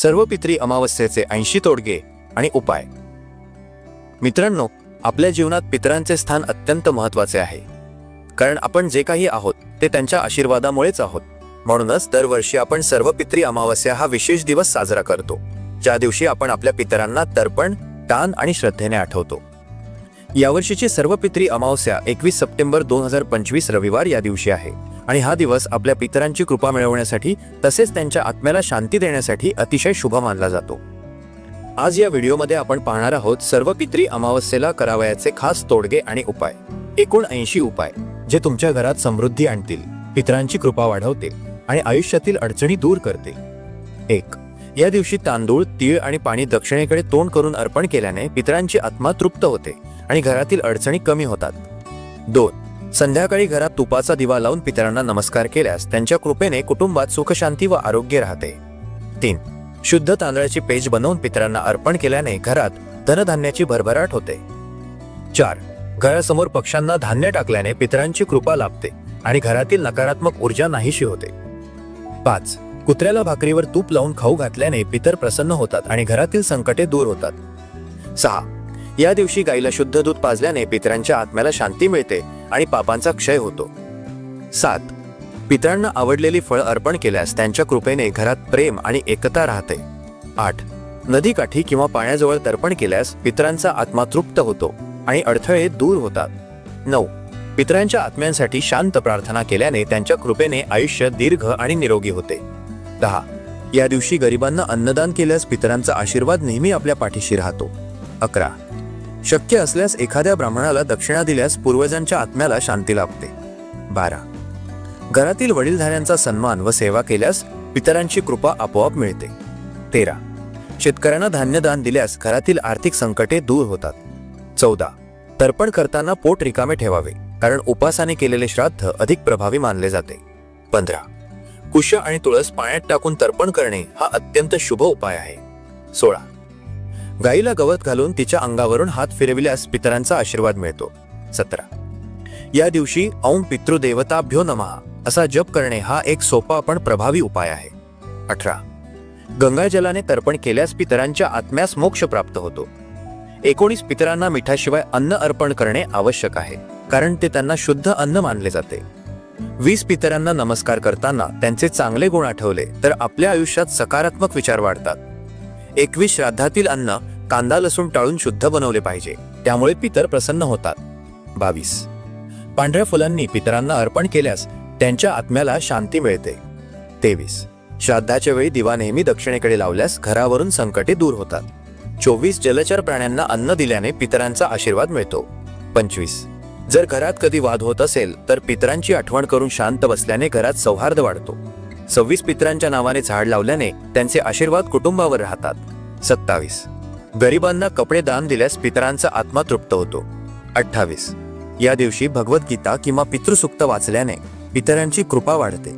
सर्व पितरी अमावस्येचे 80 तोडगे आणि उपाय। मित्रांनो, आपल्या जीवनात पितरांचे स्थान अत्यंत महत्त्वाचे आहे, कारण आपण जे काही आहोत ते त्यांच्या आशीर्वादामुळेच आहोत। म्हणूनच दरवर्षी आपण सर्व पितरी अमावस्या हा विशेष दिवस साजरा करतो, ज्या दिवशी आपण आपल्या पितरांना तर्पण, दान आणि श्रद्धेने आठवतो। यावर्षीची सर्व पितरी अमावस्या 21 सप्टेंबर 2025 रविवार या दिवशी आहे आणि हा दिवस आपल्या पितरांची कृपा मिळवण्यासाठी तसेच त्यांच्या आत्म्याला शांती देण्यासाठी अतिशय शुभ मानला जातो। आज या व्हिडिओमध्ये आपण पाहणार आहोत सर्व पितरी अमावस्येला करावयाचे खास तोडगे आणि उपाय। एकूण 80 उपाय जे तुमच्या घरात समृद्धी आणतील, पितरांची कृपा वाढवतील आणि आयुष्यातील अडचणी दूर करतील। 1. या दिवशी तांदूळ, तीळ आणि पाणी दक्षिणेकडे तोंड करून अर्पण केल्याने पितरांची आत्मा तृप्त होते आणि घरातील अडचणी कमी होतात। 2. संध्याकाळी घरात तुपाचा दिवा लावून पितरांना नमस्कार केल्यास त्यांच्या कृपेने कुटुंबात सुखशांती व आरोग्य राहते। 3. शुद्ध तांदळाची पेज बनवून पितरांना अर्पण केल्याने घरात धनधान्याची भरभराट होते। 4. घरासमोर पक्ष्यांना धान्य टाकल्याने पितरांची कृपा लाभते आणि घरातील नकारात्मक ऊर्जा नाहीशी होते। 5. कुत्र्याला भाकरीवर तूप लावून खाऊ घातल्याने पितर प्रसन्न होतात आणि घरातील संकटे दूर होतात। 6. या दिवशी गाईला शुद्ध दूध पाजल्याने पितरांच्या आत्म्याला शांती मिळते आणि पापांचा क्षय होतो। 7. पितरांना आवडलेली फळ अर्पण केल्यास त्यांच्या कृपेने घरात प्रेम आणि एकता राहते। 8. नदीकाठी किंवा पाण्याजवळ तर्पण केल्यास पितरांचा आत्मा तृप्त होतो आणि अडथळे दूर होतात। 9. पितरांच्या आत्म्यांसाठी शांत प्रार्थना केल्याने त्यांच्या कृपेने आयुष्य दीर्घ आणि निरोगी होते। 10. या दिवशी गरिबांना अन्नदान केल्यास पितरांचा आशीर्वाद नेहमी आपल्या पाठीशी राहतो। 11. शक्य असल्यास एखाद्या ब्राह्मणाला दक्षिणा दिल्यास पूर्वजांच्या आत्म्याला शांती लाभते। 12. घरातील वडीलधाऱ्यांचा सन्मान व सेवा केल्यास पितरांची कृपा आपोआप मिळते। 13. शेतकऱ्यांना धान्यदान दिल्यास घरातील आर्थिक संकटे दूर होतात। 14. तर्पण करताना पोट रिकामे ठेवावे, कारण उपासाने केलेले श्राद्ध अधिक प्रभावी मानले जाते। 15. कुश आणि तुळस पाण्यात टाकून तर्पण करणे हा अत्यंत शुभ उपाय आहे। 16. गाईला गवत घालून तिच्या अंगावरून हात फिरविल्यास पितरांचा आशीर्वाद मिळतो। 17. या दिवशी ओम पितृदेवताभ्यो नमः असा जप करणे हा एक सोपा पण प्रभावी उपाय आहे। 18. गंगाजलाने तर्पण केल्यास पितरांच्या आत्म्यास मोक्ष प्राप्त होतो। 19. पितरांना मिठाशिवाय अन्न अर्पण करणे आवश्यक आहे, कारण ते त्यांना शुद्ध अन्न मानले जाते। 20. पितरांना नमस्कार करताना त्यांचे चांगले गुण आठवले तर आपल्या आयुष्यात सकारात्मक विचार वाढतात। 21. श्राद्धातील अन्न कांदा लसूण टाळून शुद्ध बनवले पाहिजे, त्यामुळे पितर प्रसन्न होतात। 22. पांढऱ्या फुलांनी पितरांना अर्पण केल्यास त्यांच्या आत्म्याला शांती मिळते। 23. श्राद्धाच्या वेळी दिवा नेहमी दक्षिणेकडे लावल्यास घरावरून संकटे दूर होतात। 24. जलचर प्राण्यांना अन्न दिल्याने पितरांचा आशीर्वाद मिळतो। 25. जर घरात कधी वाद होत असेल तर पितरांची आठवण करून शांत बसल्याने घरात सौहार्द वाढतो। 26. पितरांच्या नावाने झाड लावल्याने त्यांचे आशीर्वाद कुटुंबावर राहतात। 27. गरिबांना कपडे दान दिल्यास पितरांचा आत्मा तृप्त होतो। 28. या दिवशी भगवद्गीता किंवा पितृसूक्त वाचल्याने पितरांची कृपा वाढते।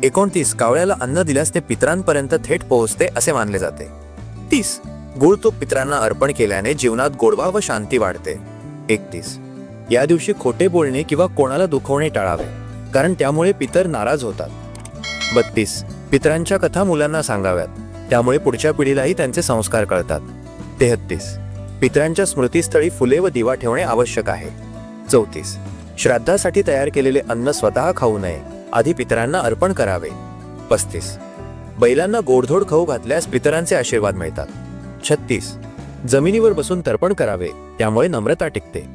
29. कावळ्याला अन्न दिल्यास ते पितरांपर्यंत थेट पोहोचते असे मानले जाते। 30. गुळ तूप पितरांना अर्पण केल्याने जीवनात गोडवा व शांती वाढते। 31. या दिवशी खोटे बोलणे किंवा कोणाला दुखवणे टाळावे, कारण त्यामुळे पितर नाराज होतात। 32. पितरांच्या कथा मुलांना सांगाव्यात, त्यामुळे पुढच्या पिढीलाही त्यांचे संस्कार कळतात। 33. पितरांच्या स्मृतीस्थळी फुले व दिवा ठेवणे आवश्यक आहे। 34. श्राद्धासाठी तयार केलेले अन्न स्वतः खाऊ नये, आधी पितरांना अर्पण करावे। 35. बैलांना गोडधोड खाऊ घातल्यास पितरांचे आशीर्वाद मिळतात। 36. जमिनीवर बसून तर्पण करावे, त्यामुळे नम्रता टिकते।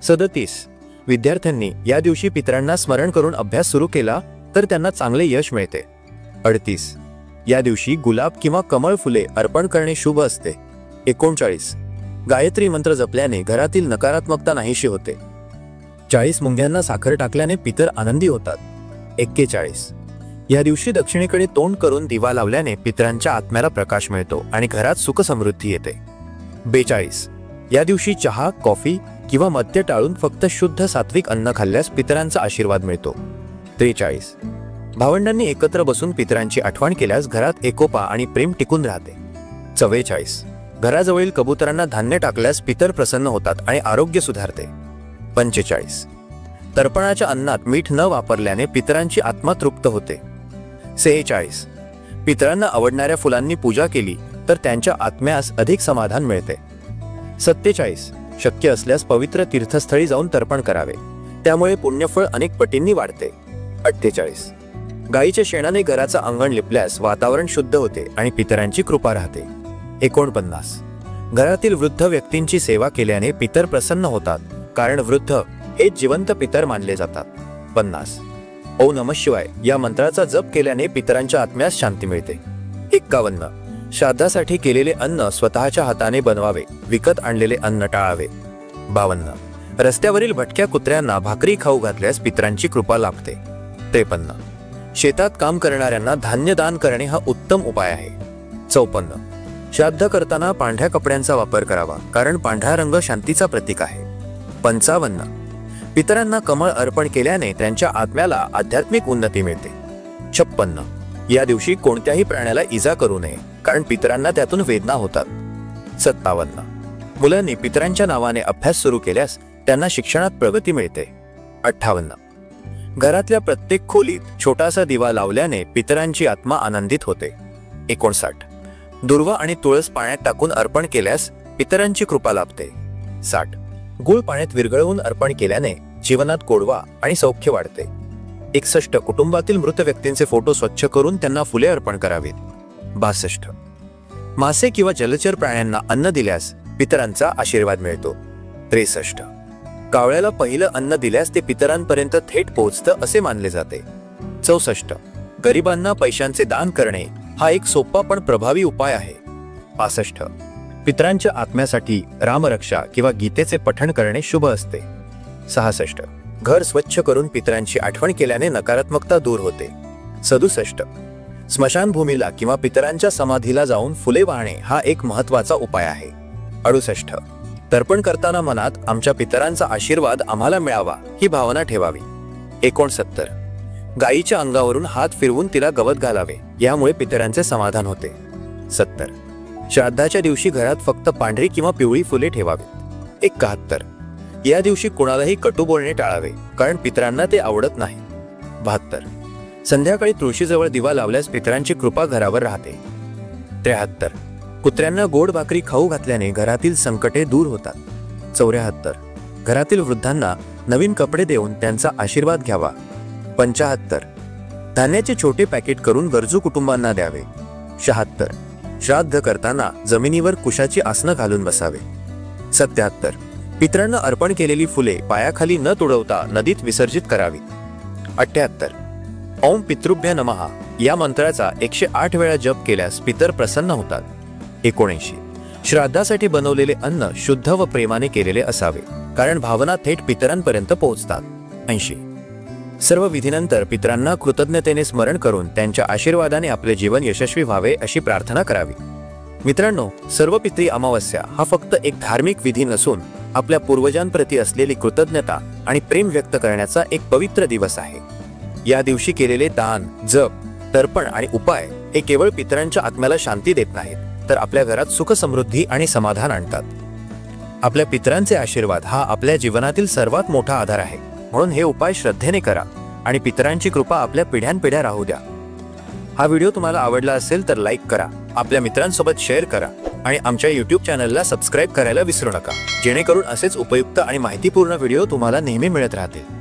37. विद्यार्थ्यांनी या दिवशी पितरांना स्मरण करून अभ्यास सुरू केला तर त्यांना चांगले यश मिळते। 38. या दिवशी गुलाब किंवा कमळ फुले अर्पण करणे शुभ असते। 39. गायत्री मंत्र जपल्याने घरातील नकारात्मकता नाहीशी होते। 40. मुंग्यांना साखर टाकल्याने पितर आनंदी होतात। 41. या दिवशी दक्षिणेकडे तोंड करून दिवा लावल्याने पितरांच्या आत्म्याला प्रकाश मिळतो आणि घरात सुख समृद्धी येते। 42. या दिवशी चहा, कॉफी किंवा मद्य टाळून फक्त शुद्ध सात्विक अन्न खाल्ल्यास पितरांचा आशीर्वाद मिळतो। 43. भावंडांनी एकत्र बसून पितरांची आठवण केल्यास घरात एकोपा आणि प्रेम टिकून राहते। 44. घराजवळील कबुतरांना धान्य टाकल्यास पितर प्रसन्न होतात आणि आरोग्य सुधारते। 45. तर्पणाच्या अन्नात मीठ न वापरल्याने पितरांची आत्मा तृप्त होते। 46. पितरांना आवडणाऱ्या फुलांनी पूजा केली तर त्यांच्या आत्म्यास अधिक समाधान मिळते. 47 शक्य असल्यास पवित्र तीर्थस्थळी जाऊन तर्पण करावे, त्यामुळे पुण्यफळ अनेक पटींनी वाढते. 48 गायीच्या शेणाने घराचा अंगण लिपल्यास वातावरण शुद्ध होते आणि पितरांची कृपा राहते. 49 घरातील वृद्ध व्यक्तींची सेवा केल्याने पितर प्रसन्न होतात, कारण वृद्ध हे जिवंत पितर मानले जातात. 50 ओम नमः शिवाय या मंत्राचा जप केल्याने पितरांच्या आत्म्यास शांती मिळते. 51 श्राद्धासाठी केलेले अन्न स्वतःच्या हाताने बनवावे, विकत आणलेले अन्न टाळावे. 52 रस्त्यावरील भटक्या कुत्र्यांना भाकरी खाऊ घातल्यास पितरांची कृपा लाभते. 53 शेतात काम करणाऱ्यांना धान्य दान करणे हा उत्तम उपाय आहे. 54 श्राद्ध करताना पांढऱ्या कपड्यांचा वापर करावा, कारण पांढरा रंग शांतीचा प्रतीक आहे. 55 पितरांना कमळ अर्पण केल्याने त्यांच्या आत्म्याला आध्यात्मिक उन्नती मिळते. 56 या दिवशी कोणत्याही प्राण्याला इजा करू नये, कारण पितरांना त्यातून वेदना होतात. 57 मुलांनी पितरांच्या नावाने अभ्यास सुरू केल्यास त्यांना शिक्षणात प्रगती मिळते. 58 घरातल्या प्रत्येक खोलीत छोटासा दिवा लावल्याने पितरांची आत्मा आनंदित होते. 59 दुर्वा आणि तुळस पाण्यात टाकून अर्पण केल्यास पितरांची कृपा लाभते. 60 गुळ पाण्यात विरघळवून अर्पण केल्याने जीवनात गोडवा आणि सौख्य वाढते. 61 कुटुंबातील मृत व्यक्तींचे फोटो स्वच्छ करून त्यांना फुले अर्पण करावीत. 62 मासे किंवा जलचर प्राण्यांना अन्न दिल्यास पितरांचा आशीर्वाद मिळतो. 63 कावळ्याला पहिलं अन्न दिल्यास ते पितरांपर्यंत थेट पोहोचतं असे मानले जाते. 64 गरिबांना पैशांचे दान करणे हा एक सोपा पण प्रभावी उपाय आहे. 65 पितरांच्या आत्म्यासाठी रामरक्षा किंवा गीतेचे पठण करणे शुभ असते. 66 घर स्वच्छ करून पितरांची आठवण केल्याने नकारात्मकता दूर होते. 67 स्मशानभूमीला किंवा पितरांच्या समाधीला जाऊन फुले वाहणे हा एक महत्त्वाचा उपाय आहे. 68 तर्पण करताना मनात आमच्या पितरांचा आशीर्वाद आम्हाला मिळावा ही भावना ठेवावी. 69 गायीच्या अंगावरून हात फिरवून तिला गवत घालावे, यामुळे पितरांचे समाधान होते. 70 श्राद्धाच्या दिवशी घरात फक्त पांढरी किंवा पिवळी फुले ठेवावीत. 71 या दिवशी कोणालाही कटू बोलणे टाळावे, कारण पितरांना ते आवडत नाही. 72 संध्याकाळी तुळशीजवळ दिवा लावल्यास पितरांची कृपा घरावर राहते. 73 कुत्र्यांना गोड भाकरी खाऊ घातल्याने घरातील संकटे दूर होतात. 74 घरातील वृद्धांना नवीन कपडे देऊन त्यांचा आशीर्वाद घ्यावा. 75 धान्याचे छोटे पॅकेट करून गरजू कुटुंबांना द्यावे. 76 श्राद्ध करताना जमिनीवर कुशाची आसनं घालून बसावे. 77 पितरांना अर्पण केलेली फुले पायाखाली न तुडवता नदीत विसर्जित करावी. 78 ओम पितृभ्य नमः या मंत्राचा 108 वेळा जप केल्यास पितर प्रसन्न होतात. 79 श्राद्धासाठी बनवलेले अन्न शुद्ध व प्रेमाने केलेले असावे, कारण भावना थेट पितरांपर्यंत पोहोचतात. 80 सर्व विधीनंतर पितरांना कृतज्ञतेने स्मरण करून त्यांच्या आशीर्वादाने आपले जीवन यशस्वी व्हावे अशी प्रार्थना करावी. मित्रांनो, सर्व पितरी अमावस्या हा फक्त एक धार्मिक विधी नसून आपल्या पूर्वजांप्रती असलेली कृतज्ञता आणि प्रेम व्यक्त करण्याचा एक पवित्र दिवस आहे. या दिवशी केलेले दान, जप, तर्पण आणि उपाय हे केवळ पितरांच्या आत्म्याला शांती देत नाहीत, तर आपल्या घरात सुख समृद्धी आणि समाधान आणतात. आपल्या पितरांचे आशीर्वाद हा आपल्या जीवनातील सर्वात मोठा आधार आहे, म्हणून हे उपाय श्रद्धेने करा आणि पितरांची कृपा आपल्या पिढ्यानपिढ्या राहू द्या. हा व्हिडिओ तुम्हाला आवडला असेल तर लाईक करा, आपल्या मित्रांसोबत शेअर करा आणि आमच्या YouTube चॅनलला सबस्क्राईब करायला विसरू नका, जेणेकरून असेच उपयुक्त आणि माहितीपूर्ण व्हिडिओ तुम्हाला नेहमी मिळत राहतील.